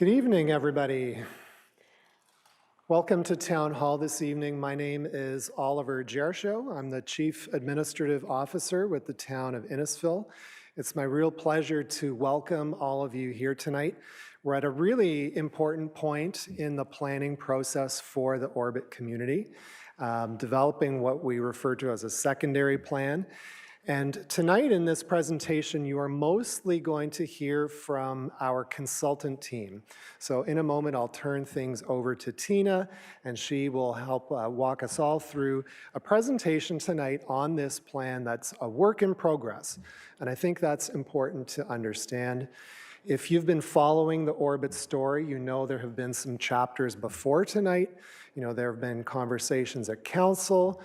Good evening, everybody. Welcome to Town Hall this evening. My name is Oliver Jershow. I'm the Chief Administrative Officer with the town of Innisfil. It's my real pleasure to welcome all of you here tonight. We're at a really important point in the planning process for the Orbit community, developing what we refer to as a secondary plan. And tonight in this presentation, you are mostly going to hear from our consultant team. So in a moment, I'll turn things over to Tina, and she will help walk us all through a presentation tonight on this plan that's a work in progress. And I think that's important to understand. If you've been following the Orbit story, you know there have been some chapters before tonight. You know, there have been conversations at council,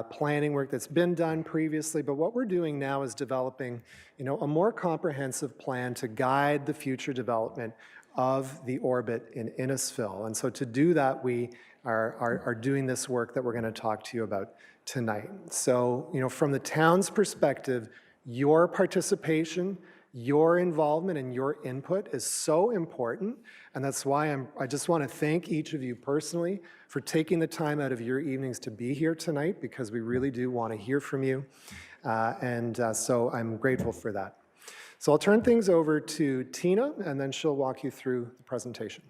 planning work that's been done previously, but what we're doing now is developing, a more comprehensive plan to guide the future development of the Orbit in Innisfil. And so to do that, we are doing this work that we're going to talk to you about tonight. So, from the town's perspective, your participation, your involvement and your input is so important, and that's why I just want to thank each of you personally for taking the time out of your evenings to be here tonight, because we really do want to hear from you, so I'm grateful for that. So I'll turn things over to Tina, and then she'll walk you through the presentation.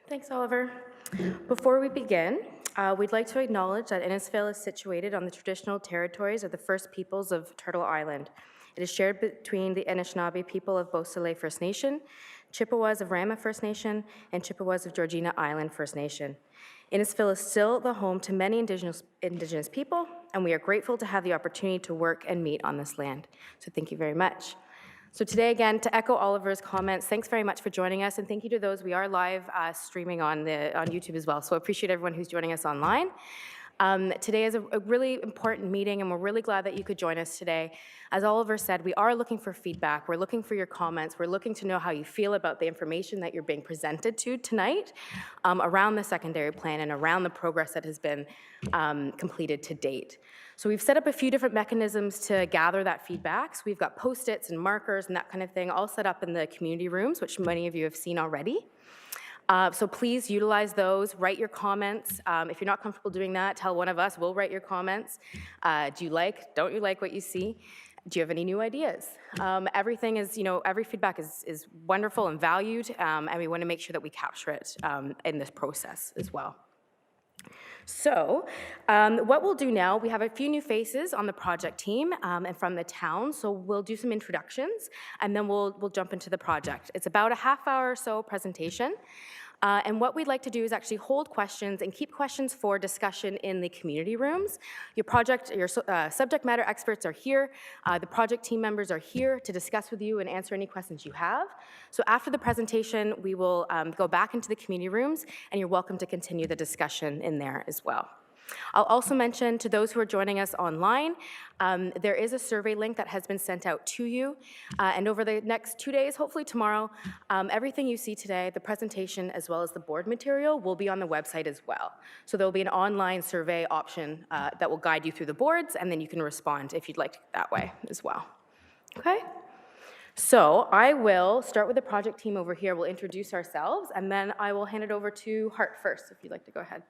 Thanks, Oliver. Before we begin, we'd like to acknowledge that Innisfil is situated on the traditional territories of the First Peoples of Turtle Island. It is shared between the Anishinaabe people of Beausoleil First Nation, Chippewas of Rama First Nation, and Chippewas of Georgina Island First Nation. Innisfil is still the home to many Indigenous people, and we are grateful to have the opportunity to work and meet on this land. So thank you very much. So today, again, to echo Oliver's comments, thanks very much for joining us, and thank you to those. We are live streaming on YouTube as well, so I appreciate everyone who's joining us online. Today is a really important meeting, and we're really glad that you could join us today. As Oliver said, we are looking for feedback. We're looking for your comments. We're looking to know how you feel about the information that you're being presented to tonight around the secondary plan and around the progress that has been completed to date. So we've set up a few different mechanisms to gather that feedback. So we've got Post-its and markers and that kind of thing all set up in the community rooms, which many of you have seen already. So please utilize those, write your comments. If you're not comfortable doing that, tell one of us, we'll write your comments. Don't you like what you see? Do you have any new ideas? Everything is, every feedback is wonderful and valued, and we want to make sure that we capture it in this process as well. So what we'll do now, we have a few new faces on the project team and from the town, so we'll do some introductions, and then we'll jump into the project. It's about a half-hour or so presentation, and what we'd like to do is actually hold questions and keep questions for discussion in the community rooms. Your subject matter experts are here. The project team members are here to discuss with you and answer any questions you have. So after the presentation, we will go back into the community rooms, and you're welcome to continue the discussion in there as well. I'll also mention to those who are joining us online, there is a survey link that has been sent out to you, and over the next 2 days, hopefully tomorrow, everything you see today, the presentation as well as the board material, will be on the website as well. So there'll be an online survey option that will guide you through the boards, and then you can respond if you'd like that way as well. Okay? So I will start with the project team over here. We'll introduce ourselves, and then I will hand it over to Hart first, if you'd like to go ahead.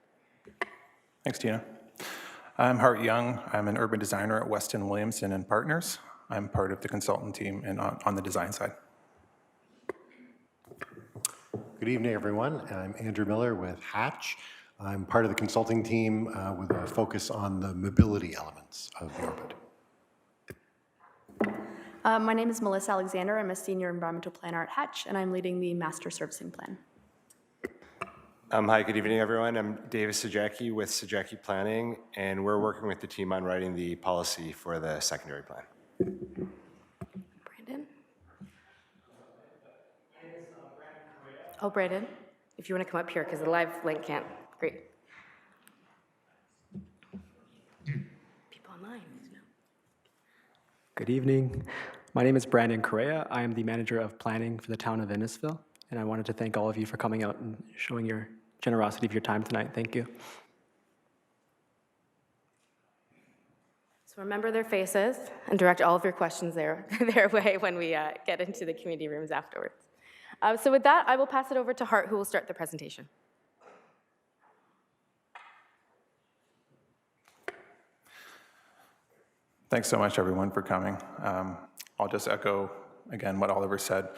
Thanks, Tina. I'm Hart Young. I'm an urban designer at Weston Williamson and Partners. I'm part of the consultant team and on the design side. Good evening, everyone. I'm Andrew Miller with Hatch. I'm part of the consulting team with a focus on the mobility elements of the Orbit. My name is Melissa Alexander. I'm a senior environmental planner at Hatch, and I'm leading the master servicing plan. Hi, good evening, everyone. I'm David Sajaki with Sajaki Planning, and we're working with the team on writing the policy for the secondary plan. Brandon? Oh, Brandon, if you want to come up here, because the live link can't. Great. People online, please know. Good evening. My name is Brandon Correa. I am the manager of planning for the town of Innisfil, and I wanted to thank all of you for coming out and showing your generosity of your time tonight. Thank you. So So remember their faces and direct all of your questions their way when we get into the community rooms afterwards. So with that, I will pass it over to Hart, who will start the presentation. Thanks so much, everyone, for coming. I'll just echo, again, what Oliver said,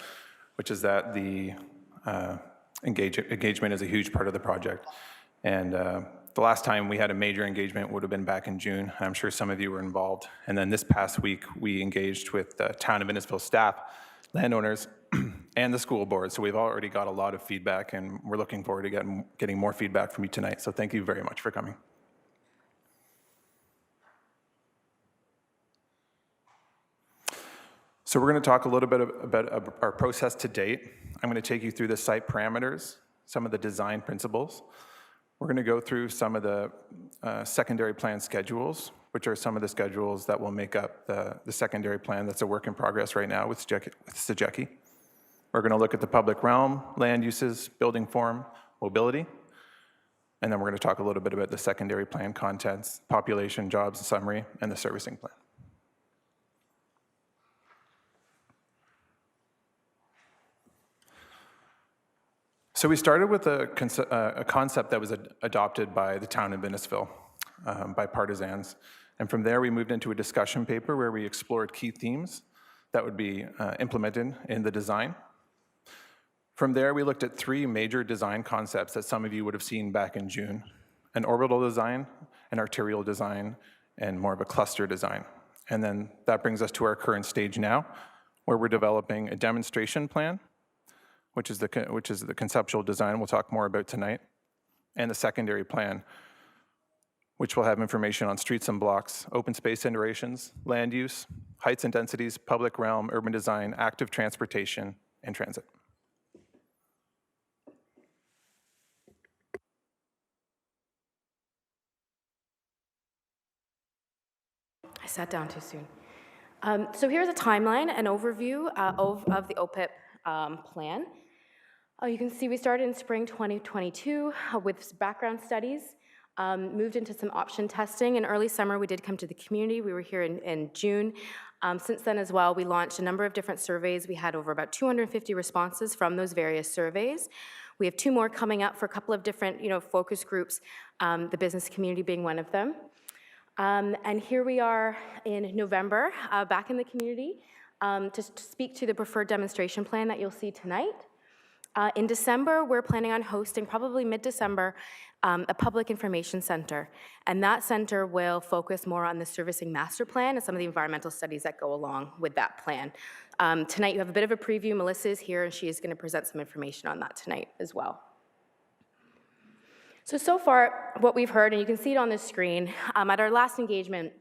which is that the engagement is a huge part of the project. And the last time we had a major engagement would have been back in June. I'm sure some of you were involved. And then this past week, we engaged with the Town of Innisfil staff, landowners, and the school board. So we've already got a lot of feedback, and we're looking forward to getting more feedback from you tonight. So thank you very much for coming. So we're going to talk a little bit about our process to date. I'm going to take you through the site parameters, some of the design principles. We're going to go through some of the secondary plan schedules, which are some of the schedules that will make up the secondary plan that's a work in progress right now with SEJECI. We're going to look at the public realm, land uses, building form, mobility. And then we're going to talk a little bit about the secondary plan contents, population, jobs, summary, and the servicing plan. So we started with a concept that was adopted by the town of Innisfil, by partisans. And from there, we moved into a discussion paper where we explored key themes that would be implemented in the design. From there, we looked at three major design concepts that some of you would have seen back in June: an orbital design, an arterial design, and more of a cluster design. And then that brings us to our current stage now, where we're developing a demonstration plan, which is the conceptual design we'll talk more about tonight, and the secondary plan, which will have information on streets and blocks, open space iterations, land use, heights and densities, public realm, urban design, active transportation, and transit. I sat down too soon. So here's a timeline, an overview of the OPIP plan. You can see we started in spring 2022 with background studies, moved into some option testing. In early summer, we did come to the community. We were here in June. Since then as well, we launched a number of different surveys. We had over about 250 responses from those various surveys. We have 2 more coming up for a couple of different focus groups, the business community being one of them. And here we are in November, back in the community, to speak to the preferred demonstration plan that you'll see tonight. In December, we're planning on hosting, probably mid-December, a public information center. And that center will focus more on the servicing master plan and some of the environmental studies that go along with that plan. Tonight, you have a bit of a preview. Melissa is here, and she is going to present some information on that tonight as well. So far, what we've heard, and you can see it on the screen, at our last engagement,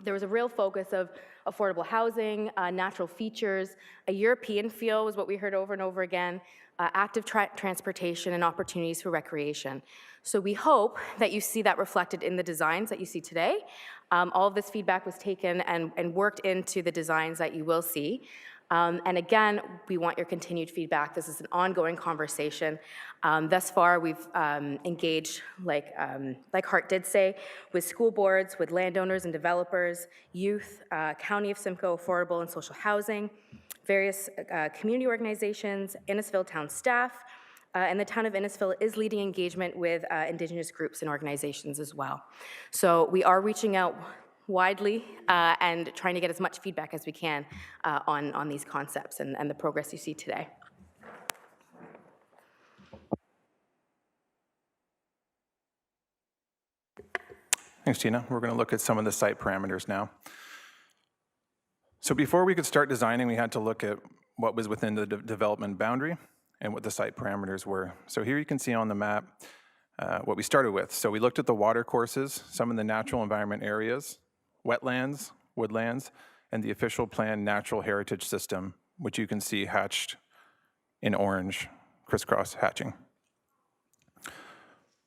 there was a real focus of affordable housing, natural features, a European feel was what we heard over and over again, active transportation, and opportunities for recreation. So we hope that you see that reflected in the designs that you see today. All of this feedback was taken and worked into the designs that you will see. And again, we want your continued feedback. This is an ongoing conversation. Thus far, we've engaged, like Hart did say, with school boards, with landowners and developers, youth, County of Simcoe Affordable and Social Housing, various community organizations, Innisfil Town staff, and the Town of Innisfil is leading engagement with Indigenous groups and organizations as well. So we are reaching out widely and trying to get as much feedback as we can on these concepts and the progress you see today. Thanks, Tina. We're going to look at some of the site parameters now. So before we could start designing, we had to look at what was within the development boundary and what the site parameters were. So here you can see on the map what we started with. So we looked at the water courses, some of the natural environment areas, wetlands, woodlands, and the official plan natural heritage system, which you can see hatched in orange, crisscross hatching.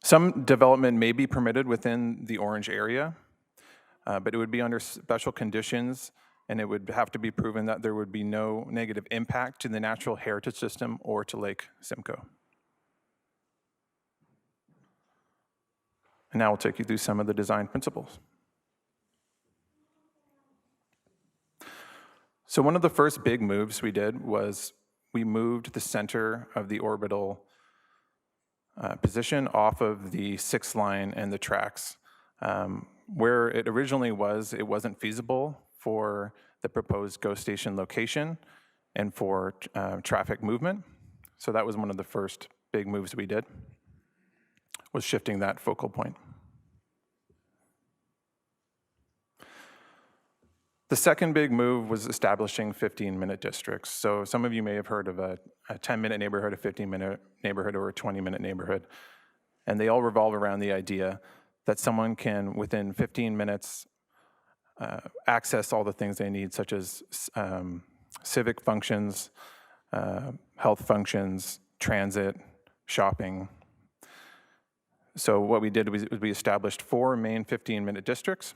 Some development may be permitted within the orange area, but it would be under special conditions, and it would have to be proven that there would be no negative impact to the natural heritage system or to Lake Simcoe. And now we'll take you through some of the design principles. So one of the first big moves we did was we moved the center of the orbital position off of the 6th line and the tracks. Where it originally was, it wasn't feasible for the proposed GO station location and for traffic movement. So that was one of the first big moves we did, was shifting that focal point. The second big move was establishing 15-minute districts. So some of you may have heard of a 10-minute neighborhood, a 15-minute neighborhood, or a 20-minute neighborhood. And they all revolve around the idea that someone can, within 15 minutes, access all the things they need, such as civic functions, health functions, transit, shopping. So what we did was we established 4 main 15-minute districts,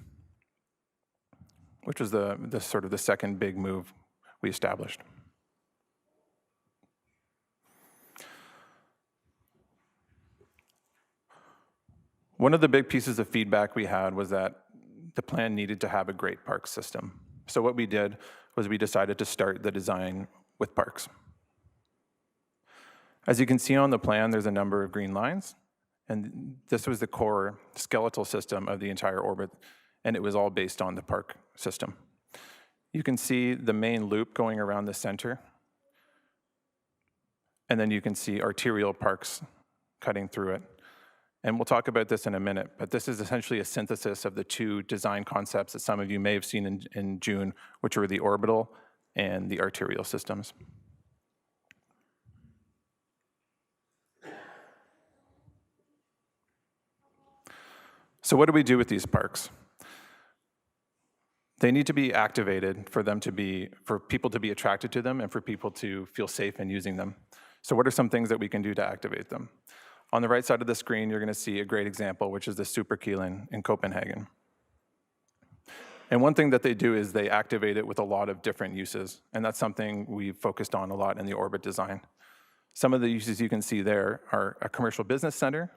which was the sort of the second big move we established. One of the big pieces of feedback we had was that the plan needed to have a great park system. So what we did was we decided to start the design with parks. As you can see on the plan, there's a number of green lines, and this was the core skeletal system of the entire orbit, and it was all based on the park system. You can see the main loop going around the center, and then you can see arterial parks cutting through it. And we'll talk about this in a minute, but this is essentially a synthesis of the 2 design concepts that some of you may have seen in June, which were the orbital and the arterial systems. So what do we do with these parks? They need to be activated for people to be attracted to them and for people to feel safe in using them. So what are some things that we can do to activate them? On the right side of the screen, you're going to see a great example, which is the Superkilen in Copenhagen. And one thing that they do is they activate it with a lot of different uses, and that's something we've focused on a lot in the orbit design. Some of the uses you can see there are a commercial business center,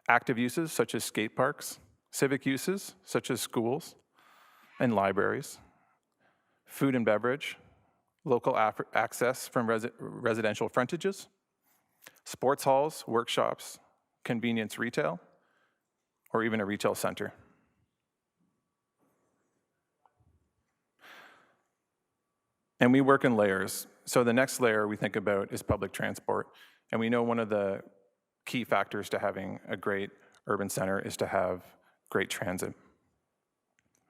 active uses such as skate parks, civic uses such as schools and libraries, food and beverage, local access from residential frontages, sports halls, workshops, convenience retail, or even a retail center. And we work in layers. So the next layer we think about is public transport. And we know one of the key factors to having a great urban center is to have great transit.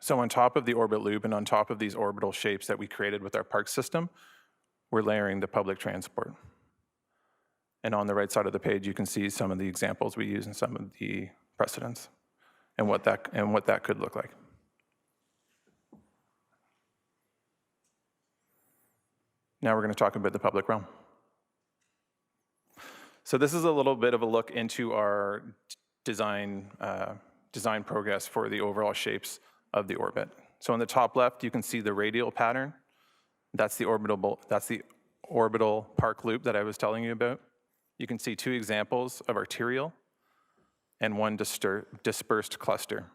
So on top of the orbit loop and on top of these orbital shapes that we created with our park system, we're layering the public transport. And on the right side of the page, you can see some of the examples we use and some of the precedents and what that could look like. Now we're going to talk about the public realm. So this is a little bit of a look into our design progress for the overall shapes of the orbit. So on the top left, you can see the radial pattern. That's the orbital park loop that I was telling you about. You can see 2 examples of arterial and 1 dispersed cluster.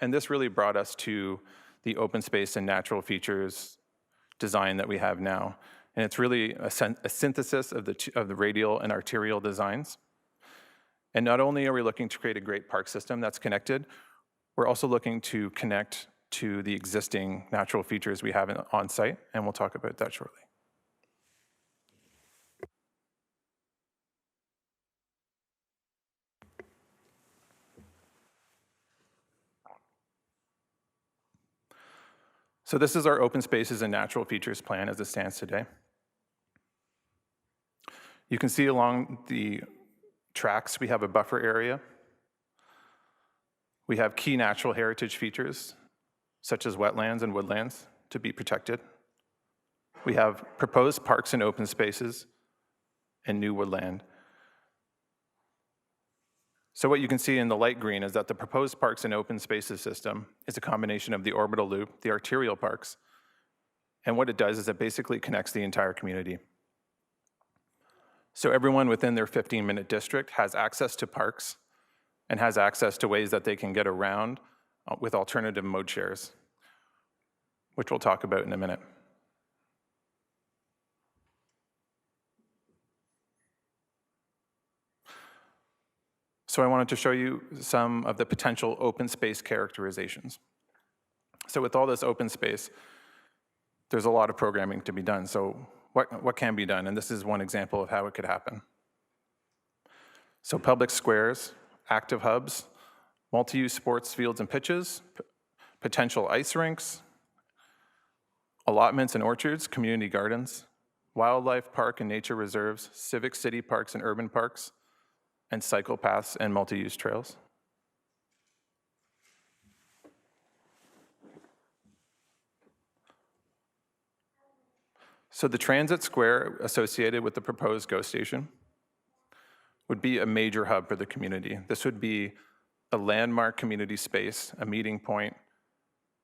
And this really brought us to the open space and natural features design that we have now. And it's really a synthesis of the radial and arterial designs. And not only are we looking to create a great park system that's connected, we're also looking to connect to the existing natural features we have on site, and we'll talk about that shortly. So this is our open spaces and natural features plan as it stands today. You can see along the tracks, we have a buffer area. We have key natural heritage features, such as wetlands and woodlands, to be protected. We have proposed parks and open spaces and new woodland. So what you can see in the light green is that the proposed parks and open spaces system is a combination of the orbital loop, the arterial parks, and what it does is it basically connects the entire community. So everyone within their 15-minute district has access to parks and has access to ways that they can get around with alternative mode shares, which we'll talk about in a minute. So I wanted to show you some of the potential open space characterizations. So with all this open space, there's a lot of programming to be done. So what can be done? And this is one example of how it could happen. So public squares, active hubs, multi-use sports fields and pitches, potential ice rinks, allotments and orchards, community gardens, wildlife park and nature reserves, civic city parks and urban parks, and cycle paths and multi-use trails. So the transit square associated with the proposed GO station would be a major hub for the community. This would be a landmark community space, a meeting point,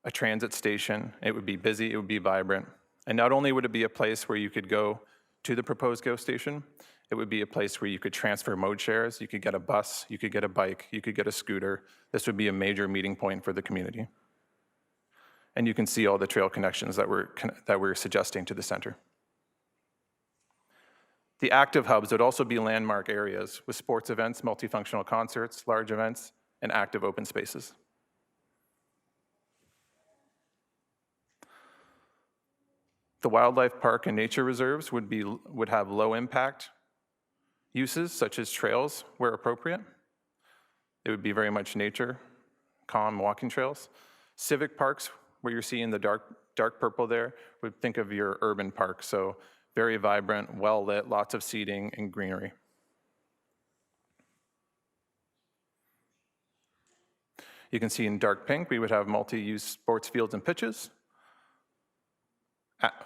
a transit station. It would be busy, it would be vibrant. And not only would it be a place where you could go to the proposed GO station, it would be a place where you could transfer mode shares, you could get a bus, you could get a bike, you could get a scooter. This would be a major meeting point for the community. And you can see all the trail connections that we're suggesting to the center. The active hubs would also be landmark areas with sports events, multifunctional concerts, large events, and active open spaces. The wildlife park and nature reserves would have low impact uses such as trails where appropriate. It would be very much nature, calm walking trails. Civic parks, where you're seeing the dark purple there, would think of your urban park. So very vibrant, well lit, lots of seating and greenery. You can see in dark pink, we would have multi-use sports fields and pitches,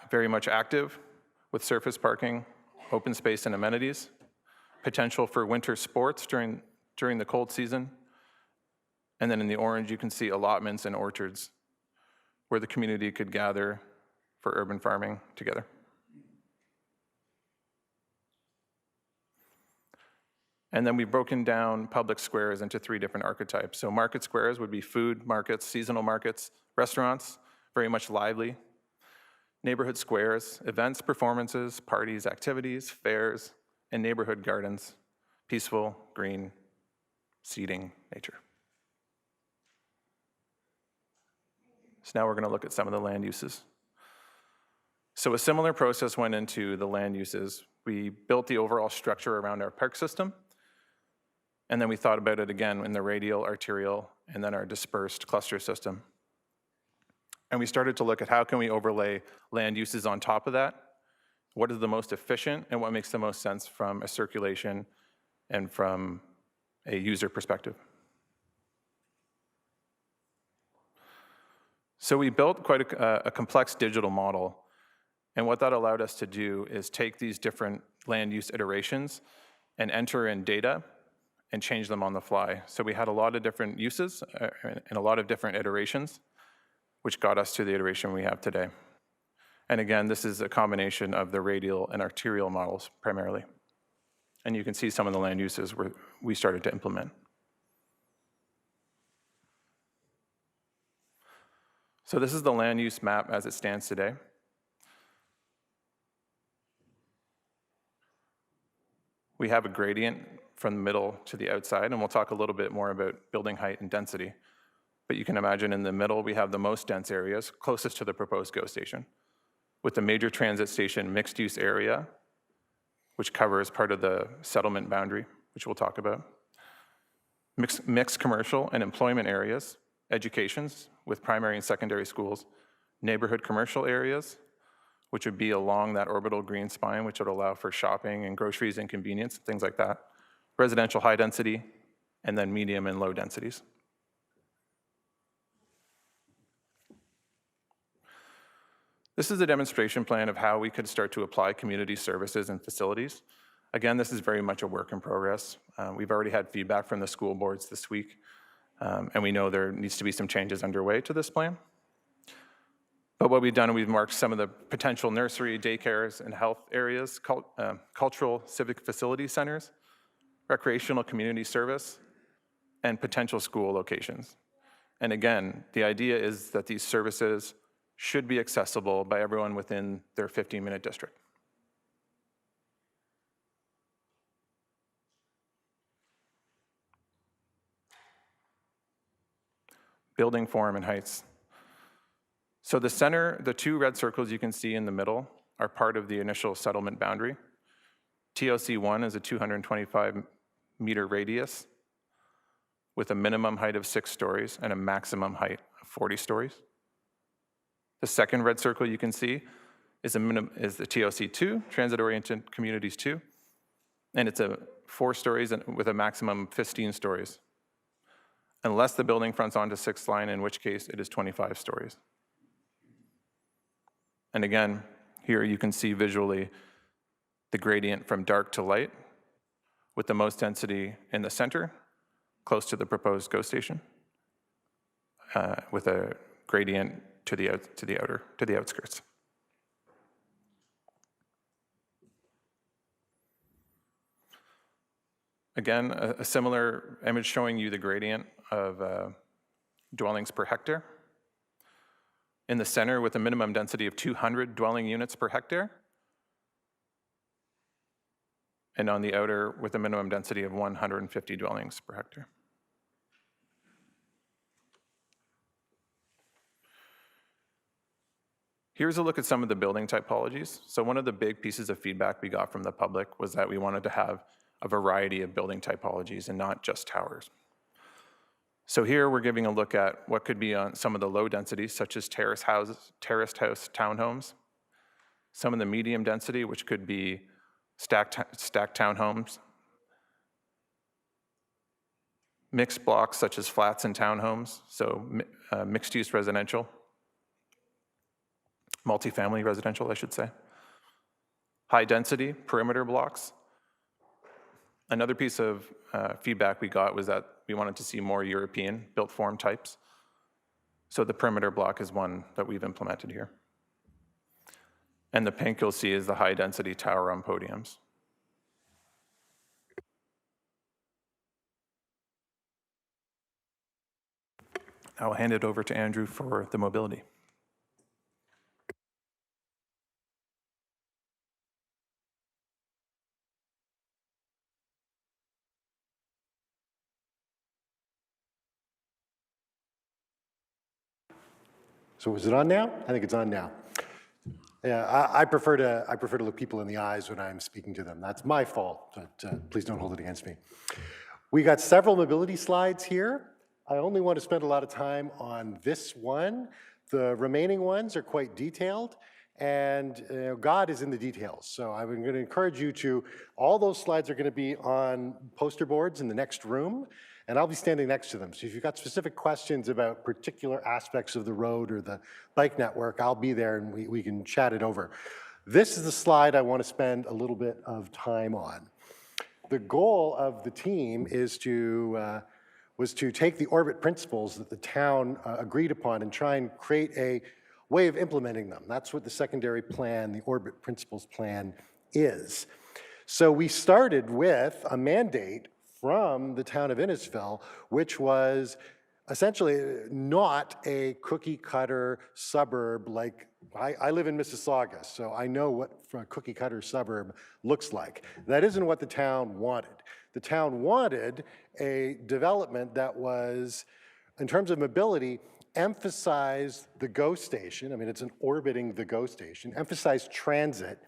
very much active with surface parking, open space and amenities, potential for winter sports during the cold season. And then in the orange, you can see allotments and orchards where the community could gather for urban farming together. And then we've broken down public squares into 3 different archetypes. So market squares would be food markets, seasonal markets, restaurants, very much lively. Neighborhood squares, events, performances, parties, activities, fairs, and neighborhood gardens, peaceful, green, seating, nature. So now we're going to look at some of the land uses. So a similar process went into the land uses. We built the overall structure around our park system, and then we thought about it again in the radial, arterial, and then our dispersed cluster system. And we started to look at how can we overlay land uses on top of that? What is the most efficient and what makes the most sense from a circulation and from a user perspective? So we built quite a complex digital model. And what that allowed us to do is take these different land use iterations and enter in data and change them on the fly. So we had a lot of different uses and a lot of different iterations, which got us to the iteration we have today. And again, this is a combination of the radial and arterial models primarily. And you can see some of the land uses where we started to implement. So this is the land use map as it stands today. We have a gradient from the middle to the outside, and we'll talk a little bit more about building height and density. But you can imagine in the middle, we have the most dense areas closest to the proposed GO station, with the major transit station mixed use area, which covers part of the settlement boundary, which we'll talk about. Mixed commercial and employment areas, educations with primary and secondary schools, neighborhood commercial areas, which would be along that orbital green spine, which would allow for shopping and groceries and convenience, things like that. Residential high density, and then medium and low densities. This is a demonstration plan of how we could start to apply community services and facilities. Again, this is very much a work in progress. We've already had feedback from the school boards this week, and we know there needs to be some changes underway to this plan. But what we've done, we've marked some of the potential nursery, daycares, and health areas, cultural civic facility centers, recreational community service, and potential school locations. And again, the idea is that these services should be accessible by everyone within their 15-minute district. building form, and heights. So the center, the two red circles you can see in the middle are part of the initial settlement boundary. TOC1 is a 225-meter radius with a minimum height of 6 stories and a maximum height of 40 stories. The second red circle you can see is the TOC2, Transit-Oriented Communities 2, and it's a 4 stories with a maximum of 15 stories, unless the building fronts onto 6th line, in which case it is 25 stories. And again, here you can see visually the gradient from dark to light, with the most density in the center, close to the proposed GO station, with a gradient to the outskirts. Again, a similar image showing you the gradient of dwellings per hectare. In the center, with a minimum density of 200 dwelling units per hectare, and on the outer with a minimum density of 150 dwellings per hectare. Here's a look at some of the building typologies. So one of the big pieces of feedback we got from the public was that we wanted to have a variety of building typologies and not just towers. So here we're giving a look at what could be on some of the low densities, such as terraced house townhomes, some of the medium density, which could be stacked townhomes, mixed blocks such as flats and townhomes, so mixed-use residential, multifamily residential, I should say. High-density perimeter blocks. Another piece of feedback we got was that we wanted to see more European built form types. So the perimeter block is one that we've implemented here. And the pink you'll see is the high-density tower on podiums. I'll hand it over to Andrew for the mobility. So is it on now? I think it's on now. Yeah, I prefer to look people in the eyes when I'm speaking to them. That's my fault, but please don't hold it against me. We got several mobility slides here. I only want to spend a lot of time on this one. The remaining ones are quite detailed, and God is in the details. So I'm going to encourage you to, all those slides are going to be on poster boards in the next room, and I'll be standing next to them. So if you've got specific questions about particular aspects of the road or the bike network, I'll be there and we can chat it over. This is the slide I want to spend a little bit of time on. The goal of the team is was to take the orbit principles that the town agreed upon and try and create a way of implementing them. That's what the secondary plan, the orbit principles plan, is. So we started with a mandate from the town of Innisfil, which was essentially not a cookie cutter suburb like, I live in Mississauga, so I know what a cookie cutter suburb looks like. That isn't what the town wanted. The town wanted a development that was, in terms of mobility, emphasize the GO station, I mean, it's an orbiting the GO station, emphasize transit,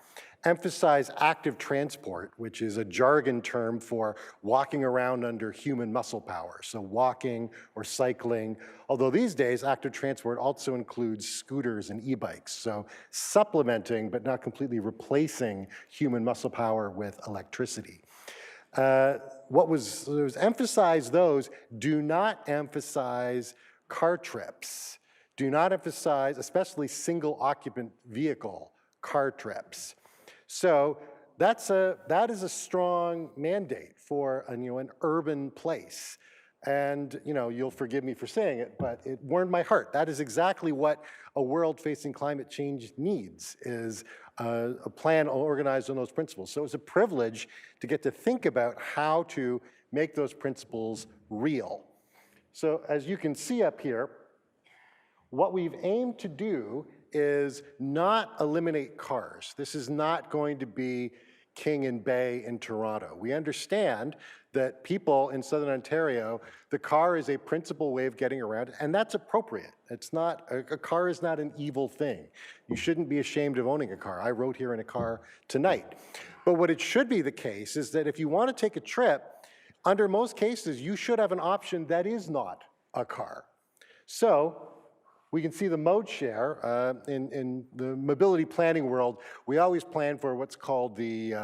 emphasize active transport, which is a jargon term for walking around under human muscle power, so walking or cycling, although these days active transport also includes scooters and e-bikes, so supplementing but not completely replacing human muscle power with electricity. What was emphasize those, do not emphasize car trips, do not emphasize, especially single occupant vehicle car trips. So that is a strong mandate for an urban place. And you'll forgive me for saying it, but it warmed my heart. That is exactly what a world facing climate change needs, is a plan organized on those principles. So it's a privilege to get to think about how to make those principles real. So as you can see up here, what we've aimed to do is not eliminate cars. This is not going to be King and Bay in Toronto. We understand that people in Southern Ontario, the car is a principal way of getting around, and that's appropriate. It's not, a car is not an evil thing. You shouldn't be ashamed of owning a car. I rode here in a car tonight. But what it should be the case is that if you want to take a trip, under most cases, you should have an option that is not a car. So we can see the mode share. In the mobility planning world, we always plan for what's called the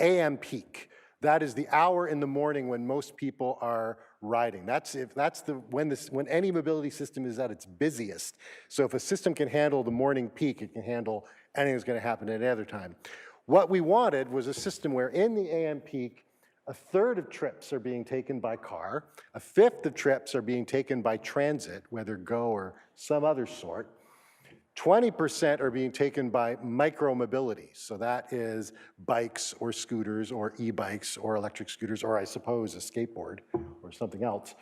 AM peak. That is the hour in the morning when most people are riding. When any mobility system is at its busiest. So if a system can handle the morning peak, it can handle anything that's going to happen at any other time. What we wanted was a system where in the AM peak, a third of trips are being taken by car, a fifth of trips are being taken by transit, whether GO or some other sort, 20% are being taken by micro-mobility. So that is bikes or scooters or e-bikes or electric scooters, or I suppose a skateboard or something else.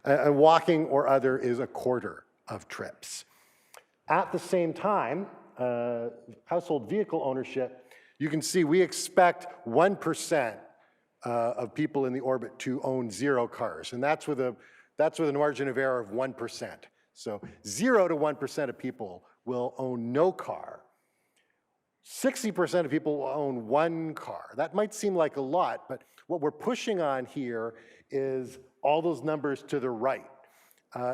And walking or other is a quarter of trips. At the same time, household vehicle ownership, you can see we expect 1% of people in the orbit to own 0 cars, and that's with a margin of error of 1%. So 0 to 1% of people will own no car. 60% of people will own 1 car. That might seem like a lot, but what we're pushing on here is all those numbers to the right.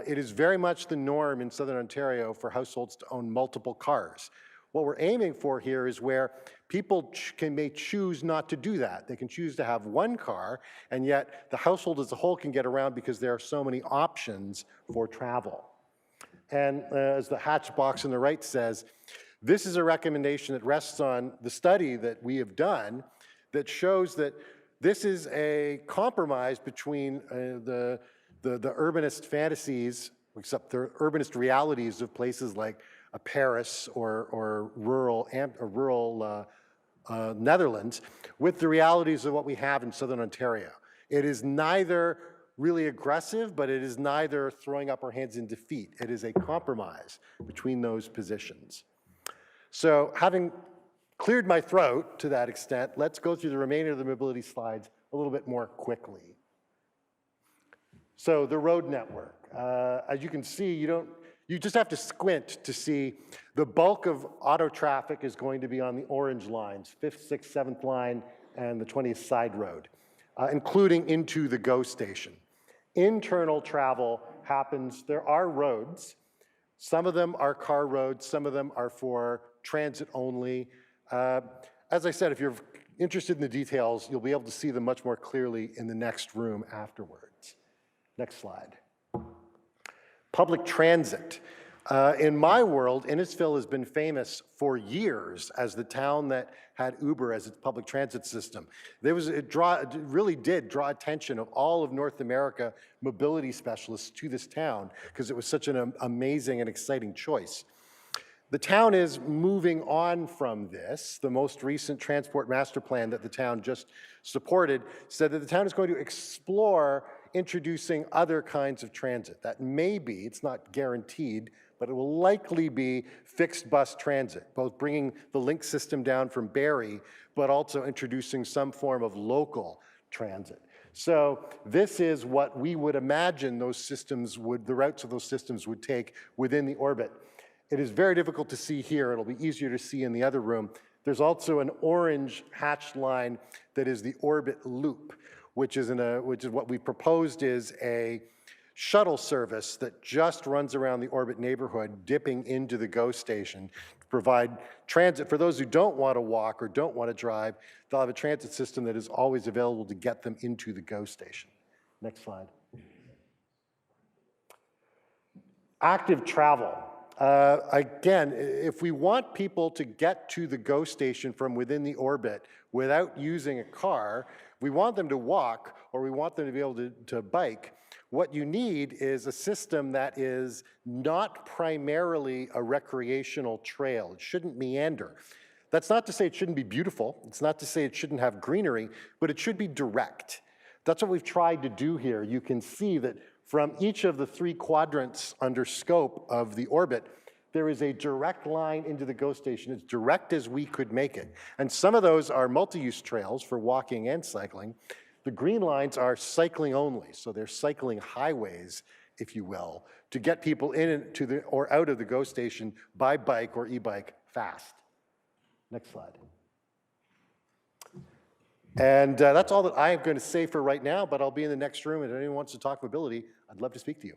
It is very much the norm in Southern Ontario for households to own multiple cars. What we're aiming for here is where people may choose not to do that. They can choose to have 1 car, and yet the household as a whole can get around because there are so many options for travel. And as the hatch box on the right says, this is a recommendation that rests on the study that we have done that shows that this is a compromise between the urbanist fantasies, except the urbanist realities of places like Paris or rural Netherlands, with the realities of what we have in Southern Ontario. It is neither really aggressive, but it is neither throwing up our hands in defeat. It is a compromise between those positions. So having cleared my throat to that extent, let's go through the remainder of the mobility slides a little bit more quickly. So the road network. As you can see, you just have to squint to see the bulk of auto traffic is going to be on the orange lines, 5th, 6th, 7th line, and the 20th side road, including into the GO station. Internal travel happens, there are roads. Some of them are car roads, some of them are for transit only. As I said, if you're interested in the details, you'll be able to see them much more clearly in the next room afterwards. Next slide. Public transit. In my world, Innisfil has been famous for years as the town that had Uber as its public transit system. It really did draw attention of all of North America mobility specialists to this town because it was such an amazing and exciting choice. The town is moving on from this. The most recent transport master plan that the town just supported said that the town is going to explore introducing other kinds of transit. That may be, it's not guaranteed, but it will likely be fixed bus transit, both bringing the link system down from Barrie, but also introducing some form of local transit. So this is what we would imagine those systems the routes of those systems would take within the orbit. It is very difficult to see here. It'll be easier to see in the other room. There's also an orange hatched line that is the orbit loop, which is what we proposed is a shuttle service that just runs around the orbit neighborhood, dipping into the GO station to provide transit. For those who don't want to walk or don't want to drive, they'll have a transit system that is always available to get them into the GO station. Next slide. Active travel. Again, if we want people to get to the GO station from within the orbit without using a car, we want them to walk or we want them to be able to bike. What you need is a system that is not primarily a recreational trail. It shouldn't meander. That's not to say it shouldn't be beautiful. It's not to say it shouldn't have greenery, but it should be direct. That's what we've tried to do here. You can see that from each of the 3 quadrants under scope of the orbit, There is a direct line into the GO station, as direct as we could make it. And some of those are multi-use trails for walking and cycling. The green lines are cycling only, so they're cycling highways, if you will, to get people in and to the, or out of the GO station by bike or e-bike fast. Next slide. And that's all that I am going to say for right now, but I'll be in the next room, and if anyone wants to talk mobility, I'd love to speak to you.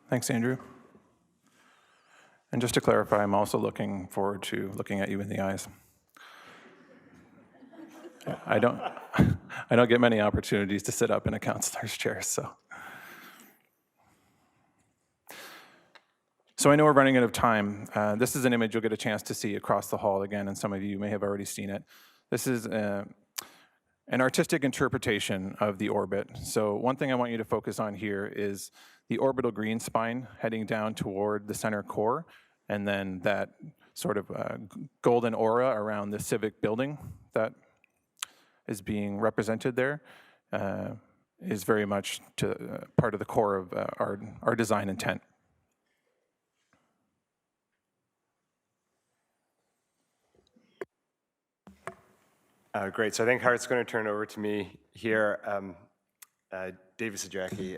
Thanks, Andrew. And just to clarify, I'm also looking forward to looking at you in the eyes. I don't get many opportunities to sit up in a counselor's chair, so. So I know we're running out of time. This is an image you'll get a chance to see across the hall again, and some of you may have already seen it. This is an artistic interpretation of the orbit. So one thing I want you to focus on here is the orbital green spine heading down toward the center core, and then that sort of golden aura around the civic building that is being represented there is very much part of the core of our design intent. Great, so I think Hart's going to turn over to me here. David Sajaki.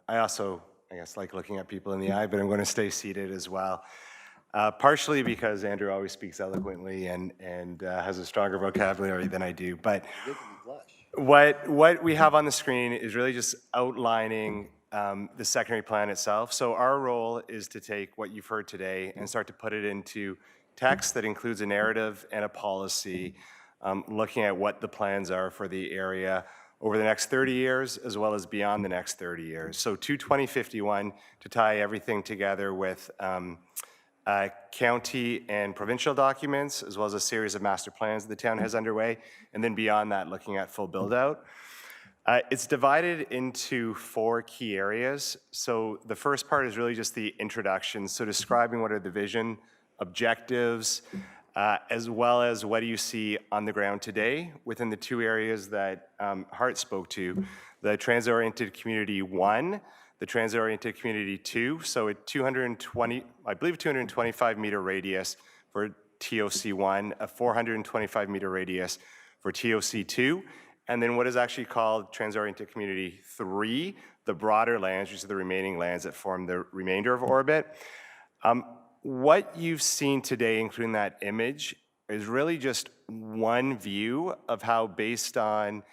I also, I guess, like looking at people in the eye, but I'm going to stay seated as well. Partially because Andrew always speaks eloquently and has a stronger vocabulary than I do. But what we have on the screen is really just outlining the secondary plan itself. So our role is to take what you've heard today and start to put it into text that includes a narrative and a policy, looking at what the plans are for the area over the next 30 years, as well as beyond the next 30 years. So to 2051, to tie everything together with county and provincial documents, as well as a series of master plans that the town has underway, and then beyond that, looking at full build-out. It's divided into 4 key areas. So the first part is really just the introduction, so describing what are the vision, objectives, as well as what do you see on the ground today within the 2 areas that Hart spoke to, the Transit-Oriented Community 1, the Transit-Oriented Community 2, so a 225 meter radius for TOC 1, a 425 meter radius for TOC 2, and then what is actually called Transit-Oriented Community 3, the broader lands, which are the remaining lands that form the remainder of orbit. What you've seen today, including that image, is really just one view of how, based on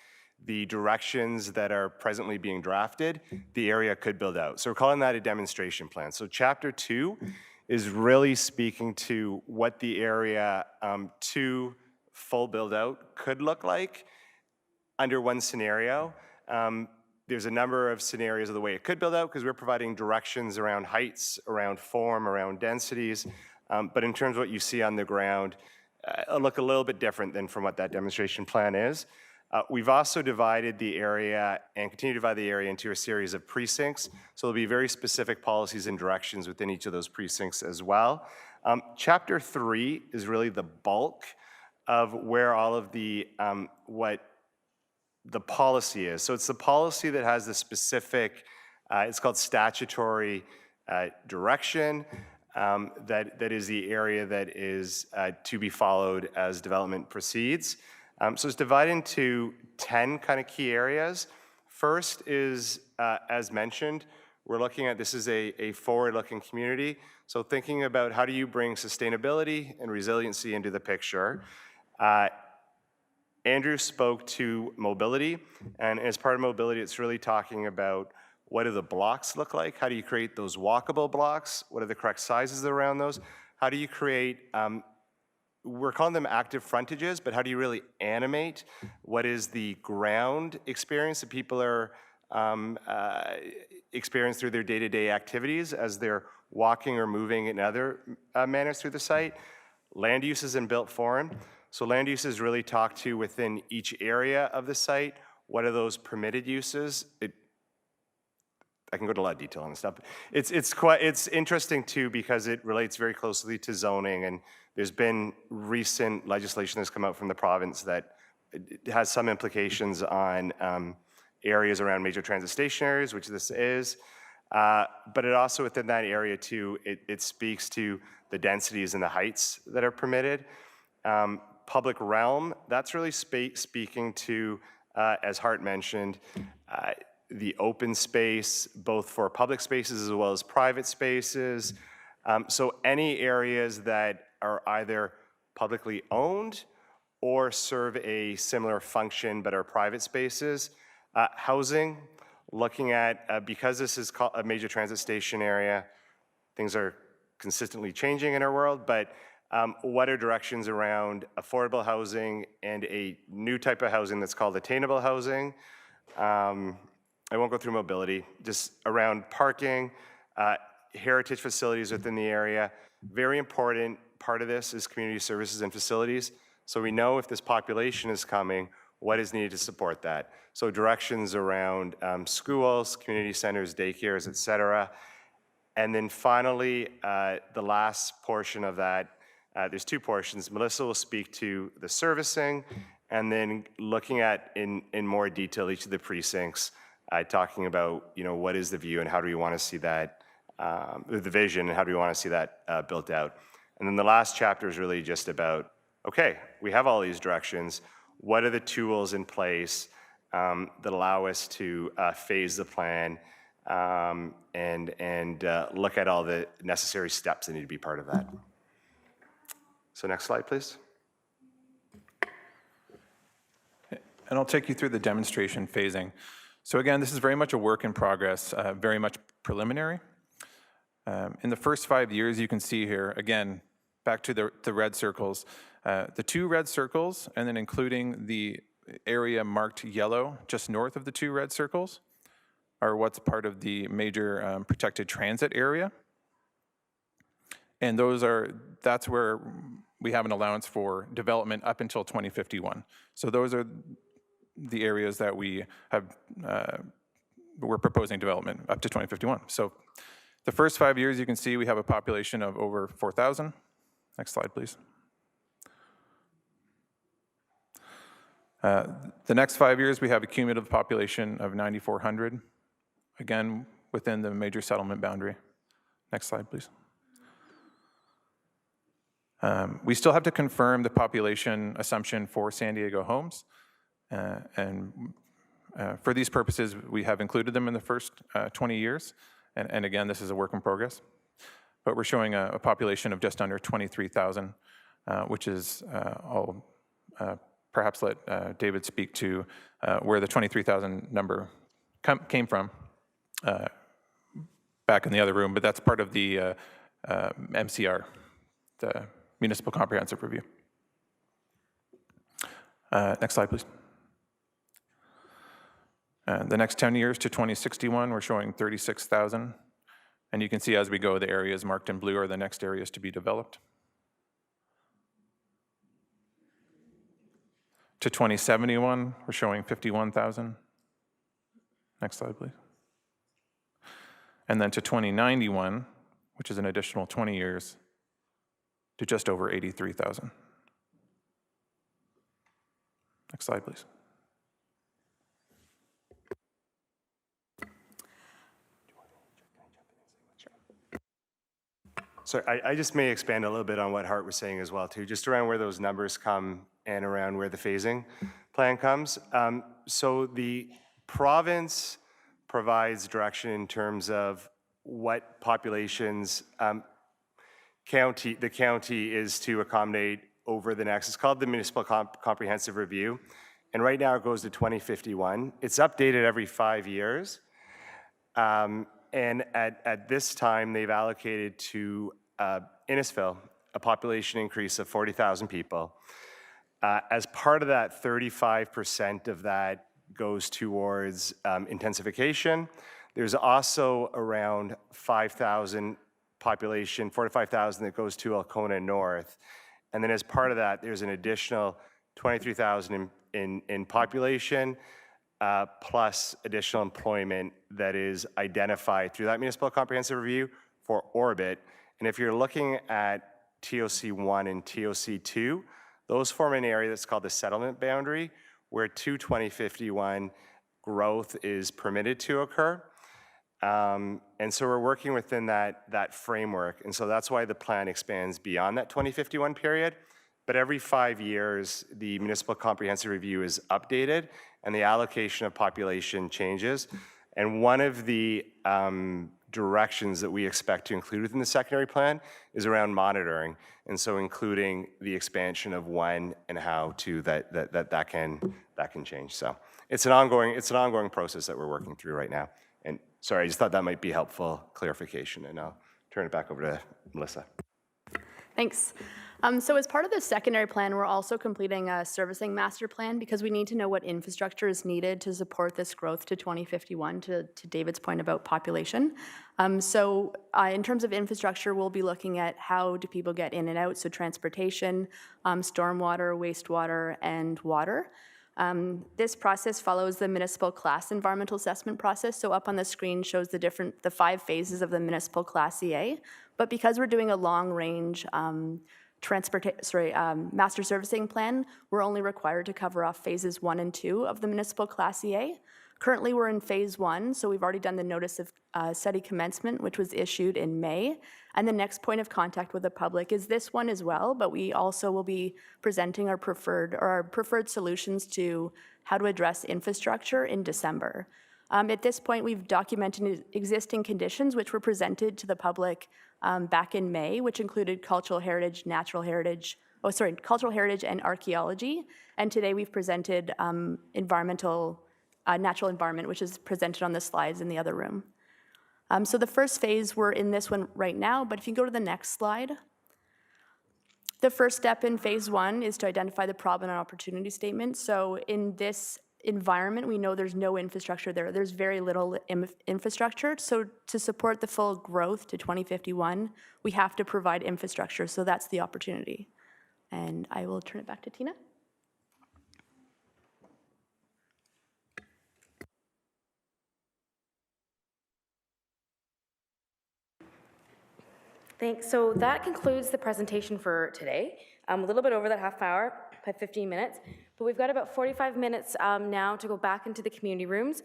the directions that are presently being drafted, the area could build out. So we're calling that a demonstration plan. So chapter 2 is really speaking to what the area to full build out could look like under one scenario. There's a number of scenarios of the way it could build out because we're providing directions around heights, around form, around densities. But in terms of what you see on the ground, it'll look a little bit different than from what that demonstration plan is. We've also divided the area and continue to divide the area into a series of precincts. So there'll be very specific policies and directions within each of those precincts as well. Chapter 3 is really the bulk of where all of the, what the policy is. So it's the policy that has the specific, it's called statutory direction, that is the area that is to be followed as development proceeds. So it's divided into 10 kind of key areas. First is, as mentioned, we're looking at, this is a forward-looking community. So thinking about how do you bring sustainability and resiliency into the picture. Andrew spoke to mobility, and as part of mobility, it's really talking about what do the blocks look like? How do you create those walkable blocks? What are the correct sizes around those? How do you create, we're calling them active frontages, but how do you really animate what is the ground experience that people are experience through their day-to-day activities as they're walking or moving in other manners through the site? Land uses and built form. So land uses really talk to within each area of the site. What are those permitted uses? I can go to a lot of detail on this stuff. It's interesting too because it relates very closely to zoning, and there's been recent legislation that's come out from the province that it has some implications on areas around major transit station areas, which this is. But it also, within that area too, it speaks to the densities and the heights that are permitted. Public realm, that's really speaking to, as Hart mentioned, the open space, both for public spaces as well as private spaces. So any areas that are either publicly owned or serve a similar function but are private spaces. Housing, looking at, because this is a major transit station area, things are consistently changing in our world, but what are directions around affordable housing and a new type of housing that's called attainable housing? I won't go through mobility, just around parking, heritage facilities within the area. Very important part of this is community services and facilities. So we know if this population is coming, what is needed to support that. So directions around schools, community centers, daycares, et cetera. And then finally, the last portion of that, there's two portions. Melissa will speak to the servicing, and then looking at in more detail each of the precincts, talking about, you know, what is the view and how do we want to see that, the vision and how do we want to see that built out. And then the last chapter is really just about, okay, we have all these directions. What are the tools in place that allow us to phase the plan and look at all the necessary steps that need to be part of that. So next slide, please. And I'll take you through the demonstration phasing. So again, this is very much a work in progress, very much preliminary. In the first 5 years, you can see here, again, back to the red circles, the two red circles, and then including the area marked yellow just north of the two red circles, are what's part of the major protected transit area. And that's where we have an allowance for development up until 2051. So those are the areas that we have, we're proposing development up to 2051. So the first 5 years, you can see we have a population of over 4,000. Next slide, please. The next 5 years, we have a cumulative population of 9,400, again, within the major settlement boundary. Next slide, please. We still have to confirm the population assumption for San Diego homes. For these purposes, we have included them in the first 20 years. And again, this is a work in progress. But we're showing a population of just under 23,000, which is, I'll perhaps let David speak to where the 23,000 number came from back in the other room, but that's part of the MCR, the Municipal Comprehensive Review. Next slide, please. The next 10 years to 2061, we're showing 36,000. And you can see as we go, the areas marked in blue are the next areas to be developed. To 2071, we're showing 51,000. Next slide, please. And then to 2091, which is an additional 20 years, to just over 83,000. Next slide, please. So I just may expand a little bit on what Hart was saying as well too, just around where those numbers come and around where the phasing plan comes. So the province provides direction in terms of what populations the county is to accommodate over the next. It's called the Municipal Comprehensive Review. And right now it goes to 2051. It's updated every 5 years. And at this time, they've allocated to Innisfil a population increase of 40,000 people. As part of that, 35% of that goes towards intensification. There's also around 5,000 population, 4 to 5,000 that goes to Alcona North. And then as part of that, there's an additional 23,000 in population, plus additional employment that is identified through that Municipal Comprehensive Review for orbit. And if you're looking at TOC1 and TOC2, those form an area that's called the settlement boundary, where to 2051, growth is permitted to occur. And so we're working within that framework. And so that's why the plan expands beyond that 2051 period. But every 5 years, the municipal comprehensive review is updated and the allocation of population changes. And one of the directions that we expect to include within the secondary plan is around monitoring. And so including the expansion of when and how to that can change. So it's an ongoing process that we're working through right now. And sorry, I just thought that might be helpful clarification, and I'll turn it back over to Melissa. Thanks. So as part of the secondary plan, we're also completing a servicing master plan because we need to know what infrastructure is needed to support this growth to 2051, to David's point about population. So in terms of infrastructure, we'll be looking at how do people get in and out, so transportation, stormwater, wastewater, and water. This process follows the municipal class environmental assessment process. So up on the screen shows the 5 phases of the municipal class EA. But because we're doing a long-range master servicing plan, we're only required to cover off phases 1 and 2 of the municipal class EA. Currently, we're in phase 1, so we've already done the notice of study commencement, which was issued in May. And the next point of contact with the public is this one as well, but we also will be presenting our preferred solutions to how to address infrastructure in December. At this point, we've documented existing conditions which were presented to the public back in May, which included cultural heritage, natural heritage and archaeology. And today we've presented natural environment, which is presented on the slides in the other room. So the first phase, we're in this one right now, but if you go to the next slide, the first step in phase 1 is to identify the problem and opportunity statement. So in this environment, we know there's no infrastructure there. There's very little infrastructure. So to support the full growth to 2051, we have to provide infrastructure. So that's the opportunity. And I will turn it back to Tina. Thanks. So that concludes the presentation for today. A little bit over that half hour, by 15 minutes, but we've got about 45 minutes now to go back into the community rooms.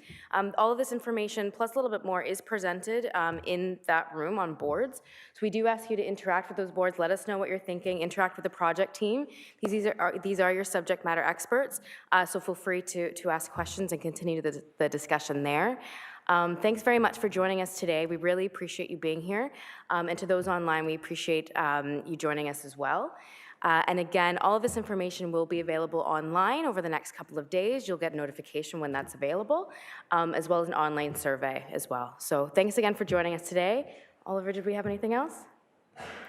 All of this information, plus a little bit more, is presented in that room on boards. So we do ask you to interact with those boards. Let us know what you're thinking. Interact with the project team. These are your subject matter experts, so feel free to ask questions and continue the discussion there. Thanks very much for joining us today. We really appreciate you being here. And to those online, we appreciate you joining us as well. And again, all of this information will be available online over the next couple of days. You'll get notification when that's available, as well as an online survey as well. So thanks again for joining us today. Oliver, did we have anything else?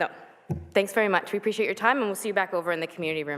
No. Thanks very much. We appreciate your time, and we'll see you back over in the community room.